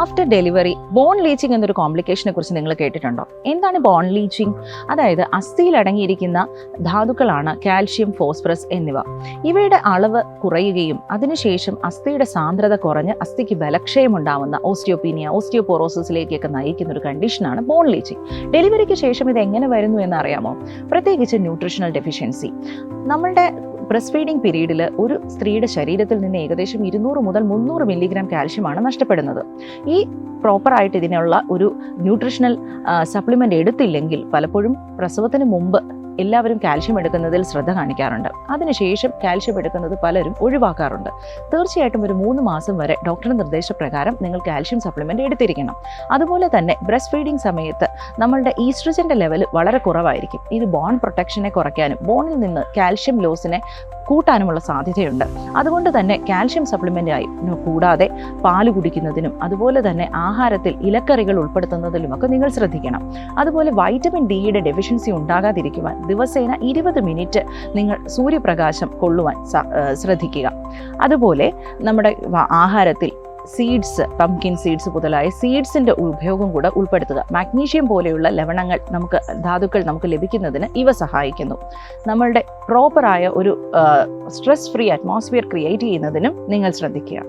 After delivery bone leaching എന്നൊരു കോംപ്ലിക്കേഷനെ കുറിച്ച് നിങ്ങൾ കേട്ടിട്ടുണ്ടോ? എന്താണ് ബോൺ ലീച്ചിങ്? അതായത് അസ്ഥിയിൽ അടങ്ങിയിരിക്കുന്ന ധാതുക്കളാണ് കാൽഷ്യം, ഫോസ്ഫറസ് എന്നിവ. ഇവയുടെ അളവ് കുറയുകയും അതിനുശേഷം അസ്ഥിയുടെ സാന്ദ്രത കുറഞ്ഞ് അസ്ഥിക്ക് ബലക്ഷയം ഉണ്ടാവുന്ന ഓസ്റ്റിയോപീനിയ, ഓസ്റ്റിയോപോറോസിസിലേക്കൊക്കെ നയിക്കുന്ന ഒരു കണ്ടീഷനാണ് ബോൺ ലീച്ചിങ്. ഡെലിവറിക്ക് ശേഷം ഇത് എങ്ങനെ വരുന്നു എന്ന് അറിയാമോ? പ്രത്യേകിച്ച് ന്യൂട്രീഷണൽ ഡെഫിഷ്യൻസി. നമ്മളുടെ ബ്രസ്റ്റ് ഫീഡിംഗ് പീരീഡിൽ ഒരു സ്ത്രീയുടെ ശരീരത്തിൽ നിന്ന് ഏകദേശം 200 മുതൽ 300 മില്ലിഗ്രാം കാൽഷ്യമാണ് നഷ്ടപ്പെടുന്നത്. ഈ പ്രോപ്പറായിട്ട് ഇതിനുള്ള ഒരു ന്യൂട്രീഷണൽ സപ്ലിമെൻ്റ് എടുത്തില്ലെങ്കിൽ പലപ്പോഴും പ്രസവത്തിന് മുമ്പ് എല്ലാവരും കാൽഷ്യം എടുക്കുന്നതിൽ ശ്രദ്ധ കാണിക്കാറുണ്ട്. അതിനുശേഷം കാൽഷ്യം എടുക്കുന്നത് പലരും ഒഴിവാക്കാറുണ്ട്. തീർച്ചയായിട്ടും ഒരു 3 മാസം വരെ ഡോക്ടറുടെ നിർദ്ദേശപ്രകാരം നിങ്ങൾ കാൽഷ്യം സപ്ലിമെൻ്റ് എടുത്തിരിക്കണം. അതുപോലെ തന്നെ ബ്രസ്റ്റ് ഫീഡിംഗ് സമയത്ത് നമ്മളുടെ ഈസ്ട്രജൻ്റെ ലെവൽ വളരെ കുറവായിരിക്കും. ഇത് ബോൺ പ്രൊട്ടക്ഷനെ കുറയ്ക്കാനും ബോണിൽ നിന്ന് കാൽഷ്യം ലോസിനെ കൂട്ടാനുമുള്ള സാധ്യതയുണ്ട്. അതുകൊണ്ട് തന്നെ കാൽഷ്യം സപ്ലിമെൻ്റായി കൂടാതെ പാല് കുടിക്കുന്നതിനും അതുപോലെ തന്നെ ആഹാരത്തിൽ ഇലക്കറികൾ ഉൾപ്പെടുത്തുന്നതിലുമൊക്കെ നിങ്ങൾ ശ്രദ്ധിക്കണം. അതുപോലെ വൈറ്റമിൻ ഡിയുടെ ഡെഫിഷ്യൻസി ഉണ്ടാകാതിരിക്കുവാൻ ദിവസേന 20 മിനിറ്റ് നിങ്ങൾ സൂര്യപ്രകാശം കൊള്ളുവാൻ ശ്രദ്ധിക്കുക. അതുപോലെ നമ്മുടെ ആഹാരത്തിൽ സീഡ്സ്, പംകിൻ സീഡ്സ് മുതലായ സീഡ്സിൻ്റെ ഉപയോഗം കൂടെ ഉൾപ്പെടുത്തുക. മാഗ്നീഷ്യം പോലെയുള്ള ലവണങ്ങൾ ധാതുക്കൾ നമുക്ക് ലഭിക്കുന്നതിന് ഇവ സഹായിക്കുന്നു. നമ്മളുടെ പ്രോപ്പറായ ഒരു സ്ട്രെസ് ഫ്രീ അറ്റ്മോസ്ഫിയർ ക്രിയേറ്റ് ചെയ്യുന്നതിനും നിങ്ങൾ ശ്രദ്ധിക്കുക.